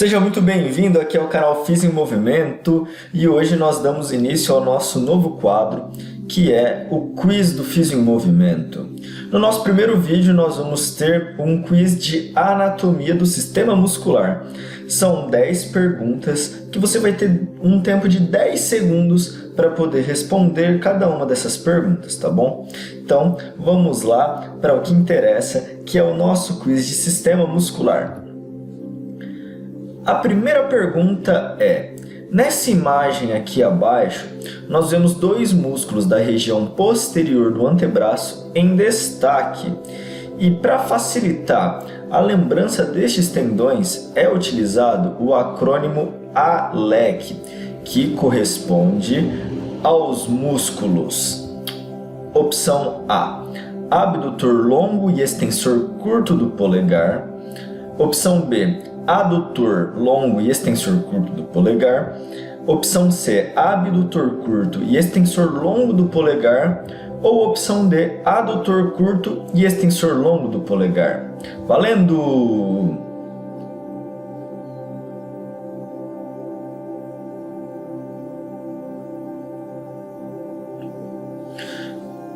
Seja muito bem-vindo aqui ao canal Física em Movimento e hoje nós damos início ao nosso novo quadro, que é o Quiz do Física em Movimento. No nosso primeiro vídeo nós vamos ter um quiz de anatomia do sistema muscular. São 10 perguntas que você vai ter um tempo de 10 segundos para poder responder cada uma dessas perguntas, tá bom? Então vamos lá para o que interessa, que é o nosso quiz de sistema muscular. A primeira pergunta é: nessa imagem aqui abaixo, nós vemos dois músculos da região posterior do antebraço em destaque. E para facilitar a lembrança destes tendões, é utilizado o acrônimo ALEC, que corresponde aos músculos. Opção A: abdutor longo e extensor curto do polegar. Opção B: adutor longo e extensor curto do polegar. Opção C: abdutor curto e extensor longo do polegar. Ou opção D: adutor curto e extensor longo do polegar. Valendo!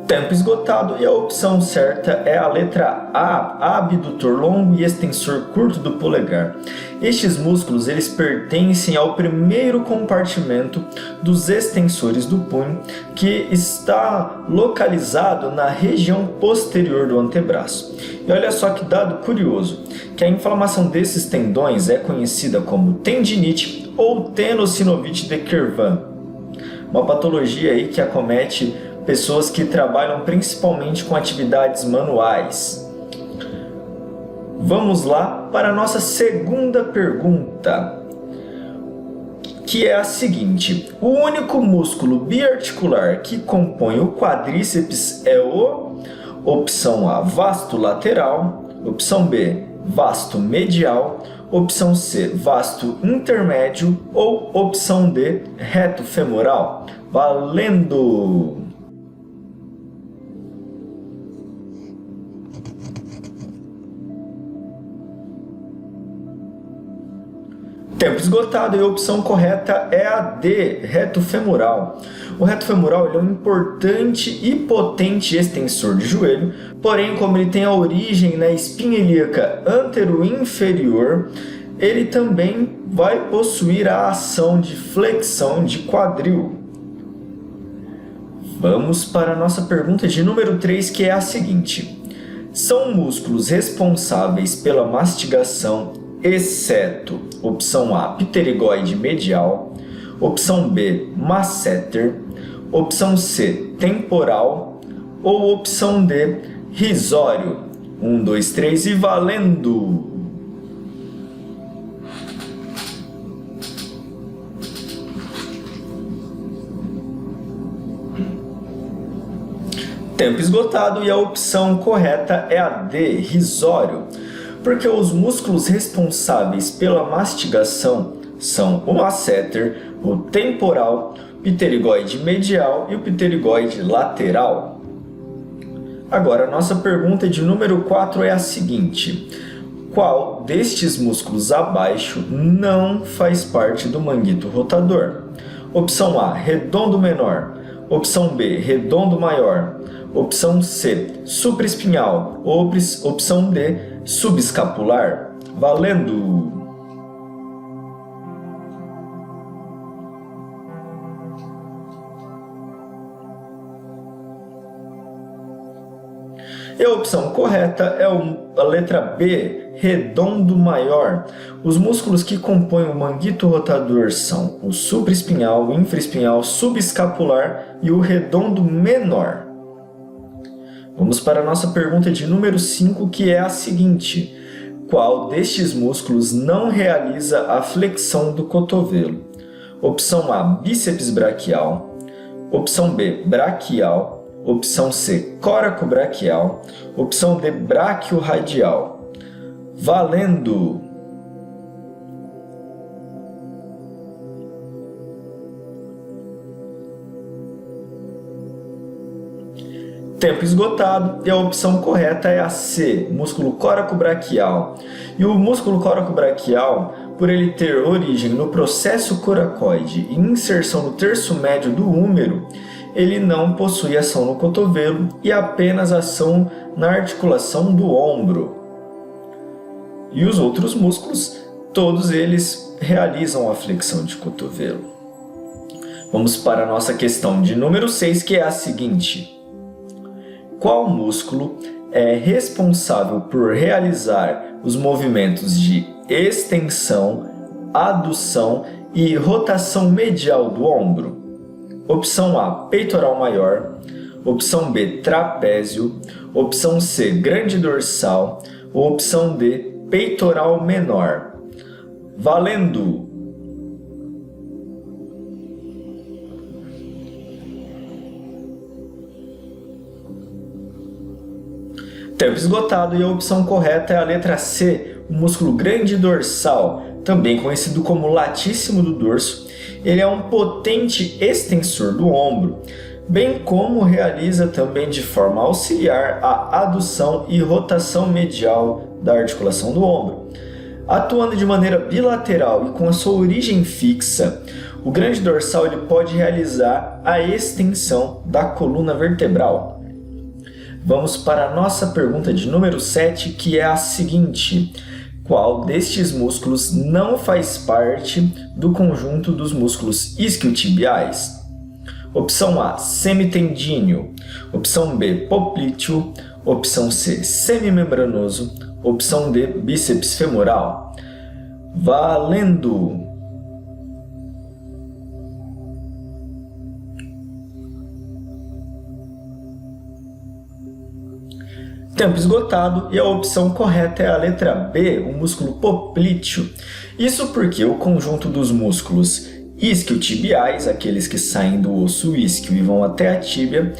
Tempo esgotado, e a opção certa é a letra A, abdutor longo e extensor curto do polegar. Estes músculos eles pertencem ao primeiro compartimento dos extensores do punho, que está localizado na região posterior do antebraço. E olha só que dado curioso, que a inflamação desses tendões é conhecida como tendinite ou tenossinovite de Quervain, uma patologia aí que acomete pessoas que trabalham principalmente com atividades manuais. Vamos lá para a nossa segunda pergunta, que é a seguinte: o único músculo biarticular que compõe o quadríceps é o... Opção A: vasto lateral. Opção B: vasto medial. Opção C: vasto intermédio. Ou opção D: reto femoral. Valendo! Tempo esgotado, e a opção correta é a D, reto femoral. O reto femoral é um importante e potente extensor de joelho, porém, como ele tem a origem na espinha ilíaca antero-inferior, ele também vai possuir a ação de flexão de quadril. Vamos para a nossa pergunta de número 3, que é a seguinte: são músculos responsáveis pela mastigação, exceto opção A, pterigoide medial, opção B, masseter, opção C, temporal, ou opção D, risório. 1, 2, 3 e valendo! Tempo esgotado, e a opção correta é a D, risório, porque os músculos responsáveis pela mastigação são o masseter, o temporal, o pterigoide medial e o pterigoide lateral. Agora, a nossa pergunta de número 4 é a seguinte: qual destes músculos abaixo não faz parte do manguito rotador? Opção A: redondo menor. Opção B: redondo maior. Opção C: supraespinhal. Ou opção D: subescapular. Valendo! E a opção correta é a letra B, redondo maior. Os músculos que compõem o manguito rotador são o supraespinhal, o infraespinhal, subescapular e o redondo menor. Vamos para a nossa pergunta de número 5, que é a seguinte: qual destes músculos não realiza a flexão do cotovelo? Opção A: bíceps braquial. Opção B: braquial. Opção C: coracobraquial. Opção D: bráquio radial. Valendo! Tempo esgotado, e a opção correta é a C, músculo coracobraquial. E o músculo coracobraquial por ele ter origem no processo coracoide e inserção no terço médio do húmero, ele não possui ação no cotovelo e apenas ação na articulação do ombro. E os outros músculos, todos eles realizam a flexão de cotovelo. Vamos para a nossa questão de número 6, que é a seguinte: qual músculo é responsável por realizar os movimentos de extensão, adução e rotação medial do ombro? Opção A, peitoral maior. Opção B, trapézio. Opção C, grande dorsal. Ou opção D, peitoral menor. Valendo! Tempo esgotado, e a opção correta é a letra C, o músculo grande dorsal, também conhecido como latíssimo do dorso. Ele é um potente extensor do ombro, bem como realiza também de forma auxiliar a adução e rotação medial da articulação do ombro. Atuando de maneira bilateral e com a sua origem fixa, o grande dorsal ele pode realizar a extensão da coluna vertebral. Vamos para a nossa pergunta de número 7, que é a seguinte: qual destes músculos não faz parte do conjunto dos músculos isquiotibiais? Opção A, semitendíneo. Opção B, poplíteo. Opção C, semimembranoso. Opção D, bíceps femoral. Valendo! Tempo esgotado, e a opção correta é a letra B, o músculo poplíteo. Isso porque o conjunto dos músculos isquiotibiais, aqueles que saem do osso isquio e vão até a tíbia,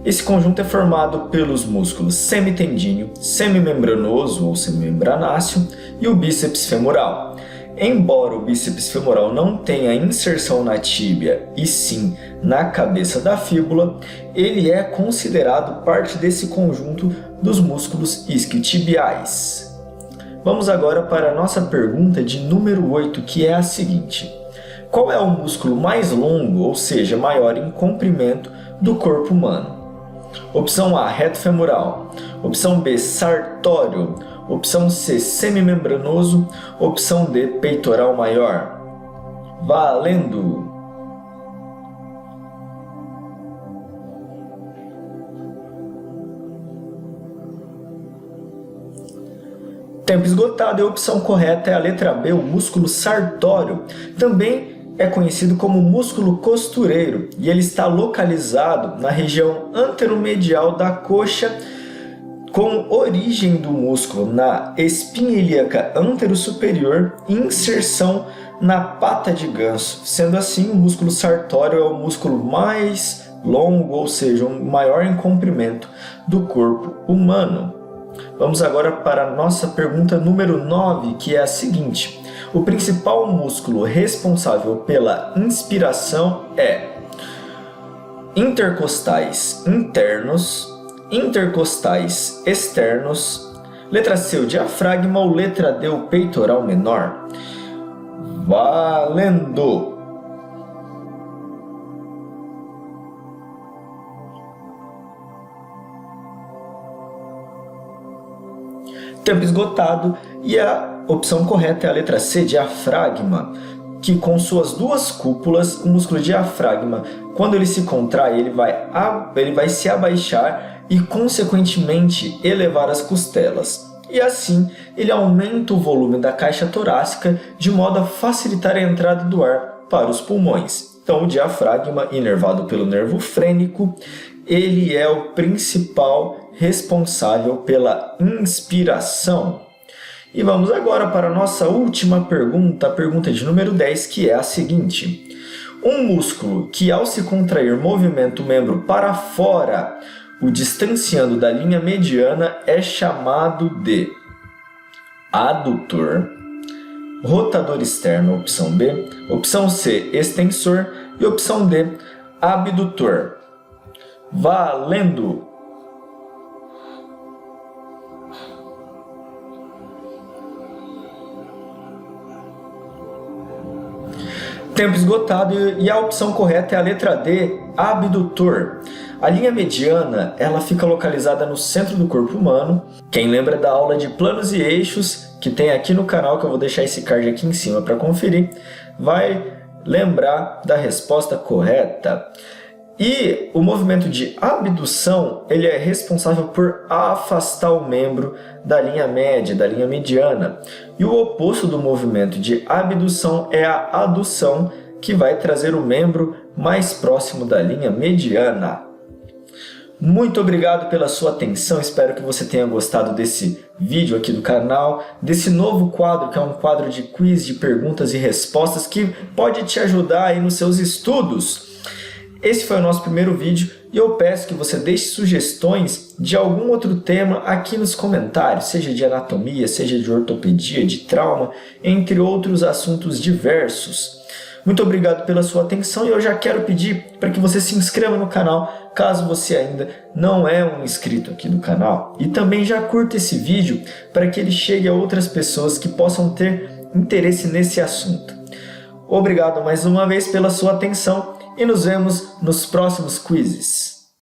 esse conjunto é formado pelos músculos semitendíneo, semimembranoso ou semimembranáceo e o bíceps femoral. Embora o bíceps femoral não tenha inserção na tíbia e sim na cabeça da fíbula, ele é considerado parte desse conjunto dos músculos isquiotibiais. Vamos agora para a nossa pergunta de número 8, que é a seguinte: qual é o músculo mais longo, ou seja, maior em comprimento, do corpo humano? Opção A, reto femoral. Opção B, sartório. Opção C, semimembranoso. Opção D, peitoral maior. Valendo! Tempo esgotado, e a opção correta é a letra B, o músculo sartório. Também é conhecido como músculo costureiro e ele está localizado na região anteromedial da coxa, com origem do músculo na espinha ilíaca anterosuperior e inserção na pata de ganso. Sendo assim, o músculo sartório é o músculo mais longo, ou seja, o maior em comprimento do corpo humano. Vamos agora para a nossa pergunta número 9, que é a seguinte: o principal músculo responsável pela inspiração é intercostais internos, intercostais externos, letra C, o diafragma, ou letra D, o peitoral menor. Valendo! Tempo esgotado, e a opção correta é a letra C, diafragma, que com suas duas cúpulas, o músculo diafragma, quando ele se contrai, ele vai se abaixar e, consequentemente, elevar as costelas. E assim, ele aumenta o volume da caixa torácica de modo a facilitar a entrada do ar para os pulmões. Então, o diafragma, inervado pelo nervo frênico, ele é o principal responsável pela inspiração. E vamos agora para a nossa última pergunta, a pergunta de número 10, que é a seguinte: um músculo que, ao se contrair, movimenta o membro para fora, o distanciando da linha mediana, é chamado de adutor, rotador externo, opção B, opção C, extensor e opção D, abdutor. Valendo! Tempo esgotado e a opção correta é a letra D, abdutor. A linha mediana, ela fica localizada no centro do corpo humano. Quem lembra da aula de planos e eixos, que tem aqui no canal, que eu vou deixar esse card aqui em cima para conferir, vai lembrar da resposta correta. E o movimento de abdução, ele é responsável por afastar o membro da linha média, da linha mediana. E o oposto do movimento de abdução é a adução, que vai trazer o membro mais próximo da linha mediana. Muito obrigado pela sua atenção, espero que você tenha gostado desse vídeo aqui do canal, desse novo quadro, que é um quadro de quiz, de perguntas e respostas, que pode te ajudar aí nos seus estudos. Esse foi o nosso primeiro vídeo e eu peço que você deixe sugestões de algum outro tema aqui nos comentários, seja de anatomia, seja de ortopedia, de trauma, entre outros assuntos diversos. Muito obrigado pela sua atenção e eu já quero pedir para que você se inscreva no canal, caso você ainda não é um inscrito aqui do canal. E também já curta esse vídeo para que ele chegue a outras pessoas que possam ter interesse nesse assunto. Obrigado mais uma vez pela sua atenção e nos vemos nos próximos quizzes.